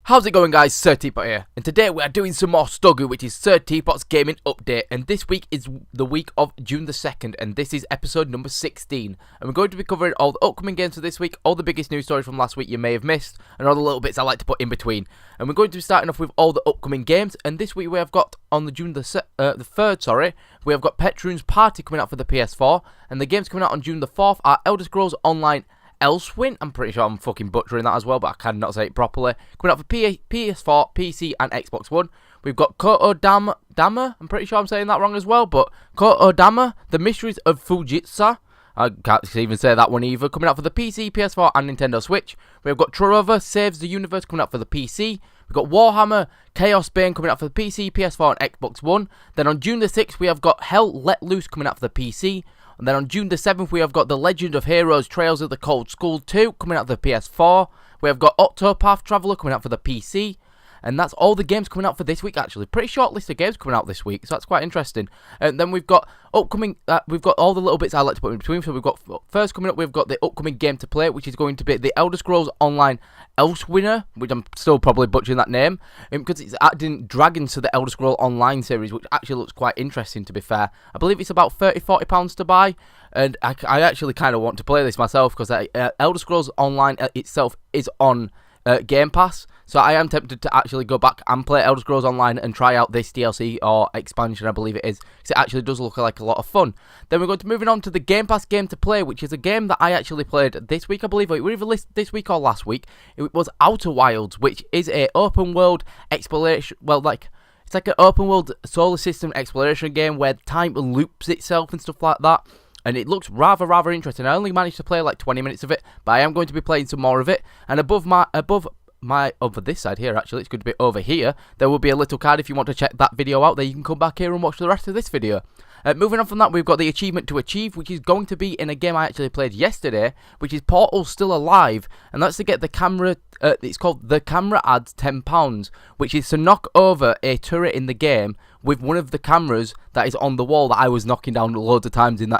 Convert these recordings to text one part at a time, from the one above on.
How's it going, guys? Sir Teapot here, and today we are doing some more STGU, which is Sir Teapot's gaming update, and this week is the week of June the 2nd, and this is episode number 16, and we're going to be covering all the upcoming games for this week, all the biggest news stories from last week you may have missed, and all the little bits I like to put in between, and we're going to be starting off with all the upcoming games, and this week we have got, on the June the 3rd, we have got Petroon's Party coming out for the PS4, and the games coming out on June the 4th are Elder Scrolls Online Elsewin. I'm pretty sure I'm fucking butchering that as well, but I cannot say it properly. Coming out for PS4, PC, and Xbox One. We've got Koto Dama. I'm pretty sure I'm saying that wrong as well, but Koto Dama, The Mysteries of Fujitsu. I can't even say that one either. Coming out for the PC, PS4, and Nintendo Switch. We've got Trova Saves the Universe coming out for the PC. We've got Warhammer Chaos Bane coming out for the PC, PS4, and Xbox One. Then on June the 6th, we have got Hell Let Loose coming out for the PC. And then on June the 7th, we have got The Legend of Heroes Trails of the Cold Skull 2 coming out for the PS4. We have got Octopath Traveler coming out for the PC. And that's all the games coming out for this week, actually. Pretty short list of games coming out this week, so that's quite interesting. And then we've got upcoming, we've got all the little bits I like to put in between. So we've got, first coming up, we've got the upcoming game to play, which is going to be the Elder Scrolls Online Elsewinner, which I'm still probably butchering that name, because it's adding dragons to the Elder Scrolls Online series, which actually looks quite interesting, to be fair. I believe it's about £30-40 to buy, and I actually kind of want to play this myself, because Elder Scrolls Online itself is on Game Pass, so I am tempted to actually go back and play Elder Scrolls Online and try out this DLC or expansion, I believe it is, because it actually does look like a lot of fun. Then we're going to moving on to the Game Pass game to play, which is a game that I actually played this week, I believe, it was either this week or last week. It was Outer Wilds, which is a open world exploration, it's like an open world solar system exploration game where time loops itself and stuff like that. And it looks rather interesting. I only managed to play like 20 minutes of it, but I am going to be playing some more of it. And over this side here, actually, it's going to be over here, there will be a little card if you want to check that video out. There you can come back here and watch the rest of this video. Moving on from that, we've got the achievement to achieve, which is going to be in a game I actually played yesterday, which is Portal Still Alive, and that's to get the camera, it's called The Camera Adds £10, which is to knock over a turret in the game with one of the cameras that is on the wall that I was knocking down loads of times in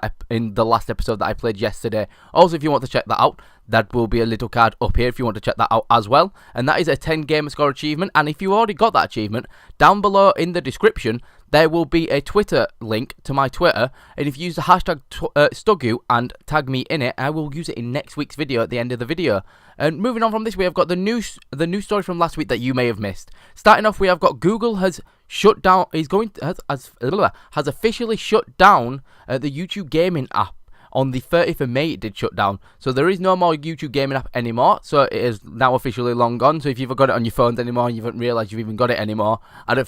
the last episode that I played yesterday. Also, if you want to check that out, that will be a little card up here if you want to check that out as well. And that is a 10 gamer score achievement. And if you already got that achievement, down below in the description, there will be a Twitter link to my Twitter. And if you use the hashtag STGU and tag me in it, I will use it in next week's video at the end of the video. And moving on from this, we have got the news story from last week that you may have missed. Starting off, we have got Google has shut down, has officially shut down the YouTube gaming app. On the 30th of May, it did shut down. So there is no more YouTube gaming app anymore. So it is now officially long gone. So if you've got it on your phones anymore and you haven't realised you've even got it anymore, I'd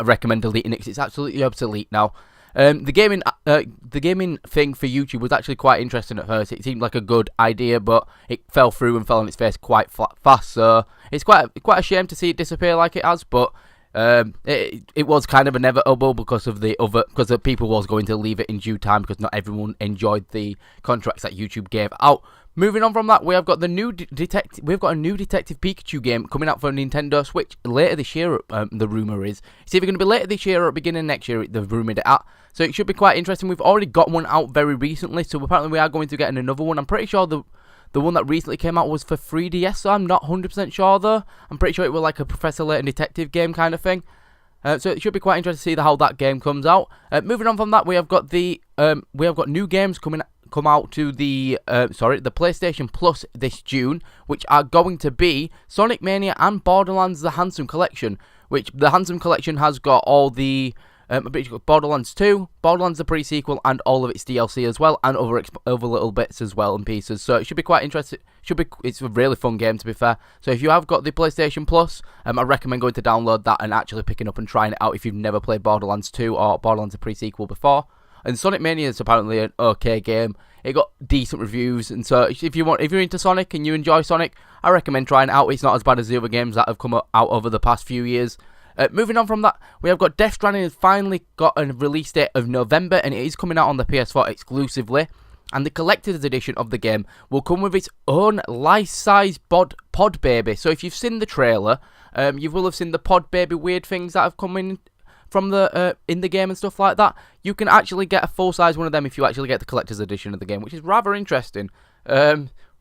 recommend deleting it because it's absolutely obsolete now. The gaming thing for YouTube was actually quite interesting at first. It seemed like a good idea, but it fell through and fell on its face quite fast. So it's quite a shame to see it disappear like it has, but it was kind of inevitable because the people was going to leave it in due time because not everyone enjoyed the contracts that YouTube gave out. Moving on from that, we have got the new We've got a new Detective Pikachu game coming out for Nintendo Switch later this year. The rumor is it's either going to be later this year or beginning next year. They've rumored it at, so it should be quite interesting. We've already got one out very recently, so apparently we are going to get another one. I'm pretty sure the one that recently came out was for 3DS, so I'm not 100% sure though. I'm pretty sure it was like a Professor Layton detective game kind of thing. So it should be quite interesting to see how that game comes out. Moving on from that, we have got new games come out to the PlayStation Plus this June, which are going to be Sonic Mania and Borderlands: The Handsome Collection. Which the Handsome Collection has got all the Borderlands 2, Borderlands the pre-sequel, and all of its DLC as well, and other little bits as well and pieces. So it should be quite interesting. It's a really fun game, to be fair. So if you have got the PlayStation Plus, I recommend going to download that and actually picking up and trying it out if you've never played Borderlands 2 or Borderlands the pre-sequel before. And Sonic Mania is apparently an okay game. It got decent reviews, and so if you're into Sonic and you enjoy Sonic, I recommend trying it out. It's not as bad as the other games that have come out over the past few years. Moving on from that, we have got Death Stranding has finally got a release date of November, and it is coming out on the PS4 exclusively. And the collector's edition of the game will come with its own life-size pod baby. So if you've seen the trailer, you will have seen the pod baby weird things that have come in from in the game and stuff like that. You can actually get a full-size one of them if you actually get the collector's edition of the game, which is rather interesting.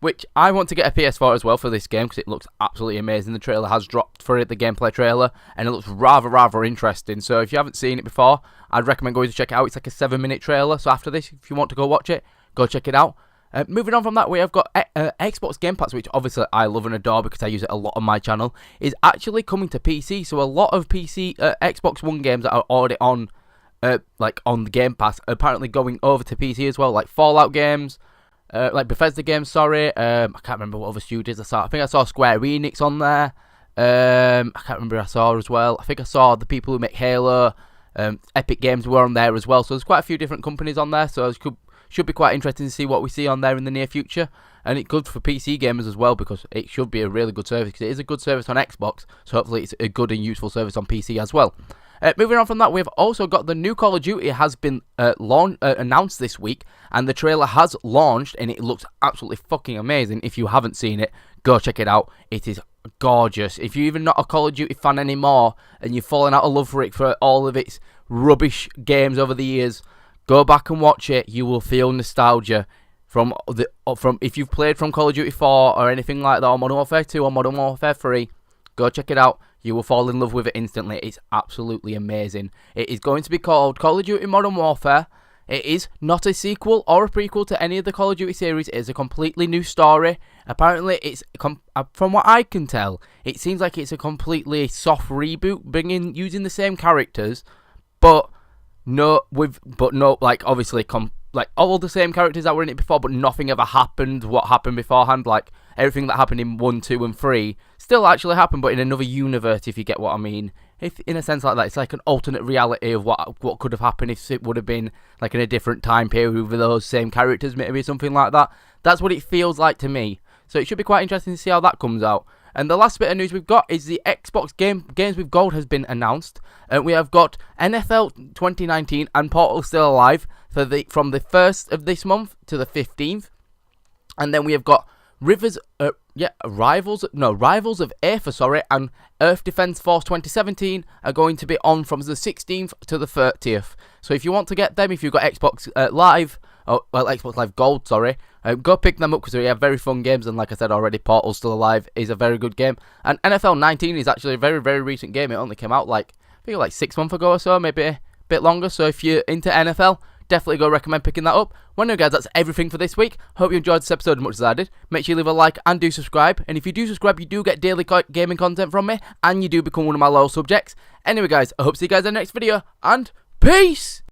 which I want to get a PS4 as well for this game because it looks absolutely amazing. The trailer has dropped for it, the gameplay trailer, and it looks rather interesting. So if you haven't seen it before, I'd recommend going to check it out. It's like a 7-minute trailer, so after this, if you want to go watch it, go check it out. Moving on from that, we have got Xbox Game Pass, which obviously I love and adore because I use it a lot on my channel, is actually coming to PC. So a lot of PC Xbox One games that are already on on the Game Pass are apparently going over to PC as well, like Fallout games, like Bethesda games, sorry. I can't remember what other studios I saw. I think I saw Square Enix on there. I can't remember who I saw as well. I think I saw the people who make Halo. Epic Games were on there as well. So there's quite a few different companies on there. So it should be quite interesting to see what we see on there in the near future. And it's good for PC gamers as well because it should be a really good service because it is a good service on Xbox. So hopefully it's a good and useful service on PC as well. Moving on from that, we've also got the new Call of Duty has been announced this week, and the trailer has launched, and it looks absolutely fucking amazing. If you haven't seen it, go check it out. It is gorgeous. If you're even not a Call of Duty fan anymore, and you've fallen out of love for it for all of its rubbish games over the years, go back and watch it. You will feel nostalgia from if you've played from Call of Duty 4 or anything like that, or Modern Warfare 2 or Modern Warfare 3. Go check it out. You will fall in love with it instantly. It's absolutely amazing. It is going to be called Call of Duty Modern Warfare. It is not a sequel or a prequel to any of the Call of Duty series. It is a completely new story. Apparently, it's from what I can tell, it seems like it's a completely soft reboot, using the same characters, but obviously all the same characters that were in it before, but nothing ever happened. What happened beforehand, like everything that happened in 1, 2, and 3, still actually happened, but in another universe, if you get what I mean. If in a sense like that, it's like an alternate reality of what could have happened if it would have been like in a different time period with those same characters, maybe something like that. That's what it feels like to me. So it should be quite interesting to see how that comes out. And the last bit of news we've got is the Xbox Games with Gold has been announced. We have got NFL 2019 and Portal still alive from the 1st of this month to the 15th. And then we have got Rivals of Aether, and Earth Defense Force 2017 are going to be on from the 16th to the 30th. So if you want to get them, if you've got Xbox Xbox Live Gold, go pick them up because they have very fun games. And like I said already, Portal Still Alive is a very good game. And NFL 19 is actually a very, very recent game. It only came out I think 6 months ago or so, maybe a bit longer. So if you're into NFL, definitely go recommend picking that up. Well, no guys, that's everything for this week. Hope you enjoyed this episode as much as I did. Make sure you leave a like and do subscribe. And if you do subscribe, you do get daily gaming content from me, and you do become one of my loyal subjects. Anyway guys, I hope to see you guys in the next video, and peace!